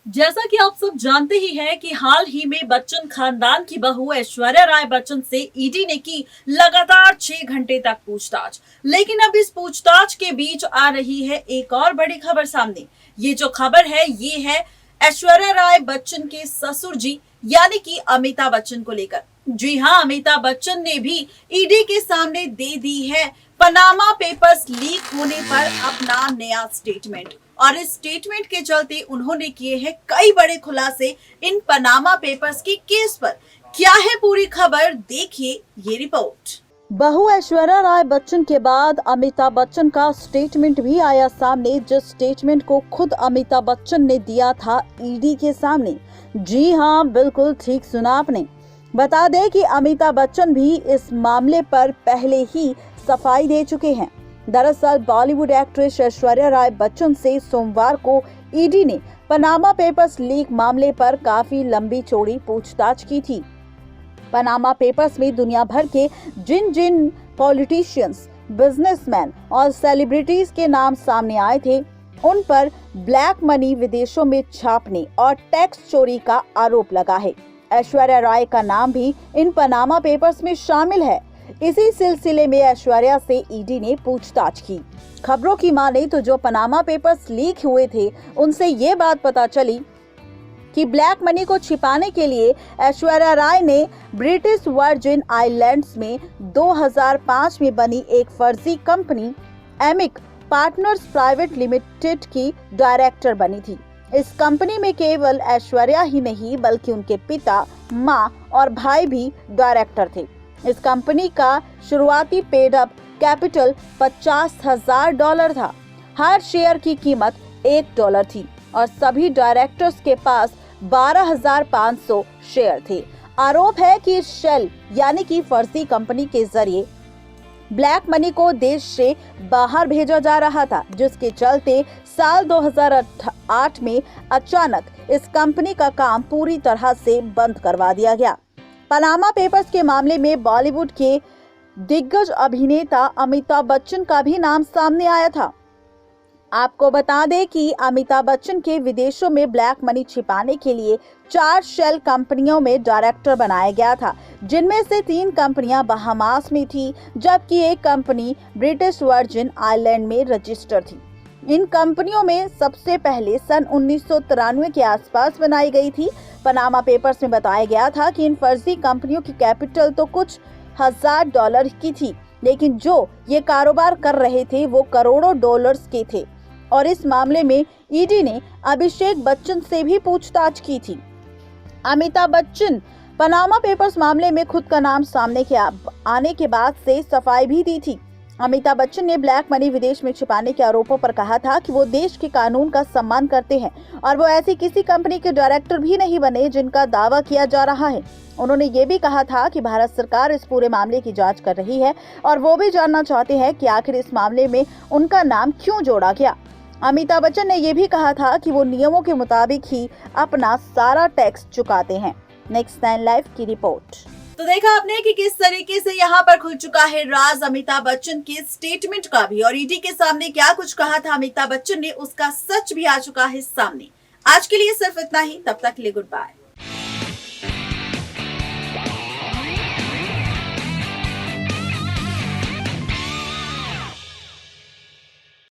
जैसा कि आप सब जानते ही हैं कि हाल ही में बच्चन खानदान की बहू ऐश्वर्या राय बच्चन से ईडी ने की लगातार 6 घंटे तक पूछताछ। लेकिन अब इस पूछताछ के बीच आ रही है एक और बड़ी खबर सामने। ये जो खबर है ये है ऐश्वर्या राय बच्चन के ससुर जी यानी कि अमिताभ बच्चन को लेकर। जी हाँ, अमिताभ बच्चन ने भी ईडी के सामने दे दी है पनामा पेपर्स लीक होने पर अपना नया स्टेटमेंट। और इस स्टेटमेंट के चलते उन्होंने किए हैं कई बड़े खुलासे इन पनामा पेपर्स की केस पर। क्या है पूरी खबर, देखिए ये रिपोर्ट। बहू ऐश्वर्या राय बच्चन के बाद अमिताभ बच्चन का स्टेटमेंट भी आया सामने, जिस स्टेटमेंट को खुद अमिताभ बच्चन ने दिया था ईडी के सामने। जी हाँ, बिल्कुल ठीक सुना आपने। बता दें कि अमिताभ बच्चन भी इस मामले पर पहले ही सफाई दे चुके हैं। दरअसल बॉलीवुड एक्ट्रेस ऐश्वर्या राय बच्चन से सोमवार को ईडी ने पनामा पेपर्स लीक मामले पर काफी लंबी चौड़ी पूछताछ की थी। पनामा पेपर्स में दुनिया भर के जिन जिन पॉलिटिशियंस, बिजनेसमैन और सेलिब्रिटीज के नाम सामने आए थे, उन पर ब्लैक मनी विदेशों में छापने और टैक्स चोरी का आरोप लगा है। ऐश्वर्या राय का नाम भी इन पनामा पेपर्स में शामिल है। इसी सिलसिले में ऐश्वर्या से ईडी ने पूछताछ की। खबरों की माने तो जो पनामा पेपर्स लीक हुए थे, उनसे ये बात पता चली कि ब्लैक मनी को छिपाने के लिए ऐश्वर्या राय ने ब्रिटिश वर्जिन आइलैंड्स में 2005 में बनी एक फर्जी कंपनी एमिक पार्टनर्स प्राइवेट लिमिटेड की डायरेक्टर बनी थी। इस कंपनी में केवल ऐश्वर्या ही नहीं बल्कि उनके पिता, मां और भाई भी डायरेक्टर थे। इस कंपनी का शुरुआती पेड अप कैपिटल $50,000 था। हर शेयर की कीमत $1 थी और सभी डायरेक्टर्स के पास 12,500 शेयर थे। आरोप है कि इस शेल यानी कि फर्जी कंपनी के जरिए ब्लैक मनी को देश से बाहर भेजा जा रहा था, जिसके चलते साल 2008 में अचानक इस कंपनी का काम पूरी तरह से बंद करवा दिया गया। पनामा पेपर्स के मामले में बॉलीवुड के दिग्गज अभिनेता अमिताभ बच्चन का भी नाम सामने आया था। आपको बता दें कि अमिताभ बच्चन के विदेशों में ब्लैक मनी छिपाने के लिए 4 शेल कंपनियों में डायरेक्टर बनाया गया था, जिनमें से 3 कंपनियां बहामास में थी, जबकि एक कंपनी ब्रिटिश वर्जिन आइलैंड में रजिस्टर थी। इन कंपनियों में सबसे पहले सन 1993 के आसपास बनाई गई थी। पनामा पेपर्स में बताया गया था कि इन फर्जी कंपनियों की कैपिटल तो कुछ $1,000 की थी, लेकिन जो ये कारोबार कर रहे थे वो करोड़ों डॉलर्स के थे। और इस मामले में ईडी ने अभिषेक बच्चन से भी पूछताछ की थी। अमिताभ बच्चन पनामा पेपर्स मामले में खुद का नाम सामने आने के बाद से सफाई भी दी थी। अमिताभ बच्चन ने ब्लैक मनी विदेश में छिपाने के आरोपों पर कहा था कि वो देश के कानून का सम्मान करते हैं और वो ऐसी किसी कंपनी के डायरेक्टर भी नहीं बने जिनका दावा किया जा रहा है। उन्होंने ये भी कहा था कि भारत सरकार इस पूरे मामले की जांच कर रही है और वो भी जानना चाहते हैं कि आखिर इस मामले में उनका नाम क्यों जोड़ा गया। अमिताभ बच्चन ने यह भी कहा था कि वो नियमों के मुताबिक ही अपना सारा टैक्स चुकाते हैं। नेक्स्ट 9 लाइव की रिपोर्ट। तो देखा आपने कि किस तरीके से यहाँ पर खुल चुका है राज अमिताभ बच्चन के स्टेटमेंट का भी, और ईडी के सामने क्या कुछ कहा था अमिताभ बच्चन ने, उसका सच भी आ चुका है सामने। आज के लिए सिर्फ इतना ही, तब तक के लिए गुड बाय।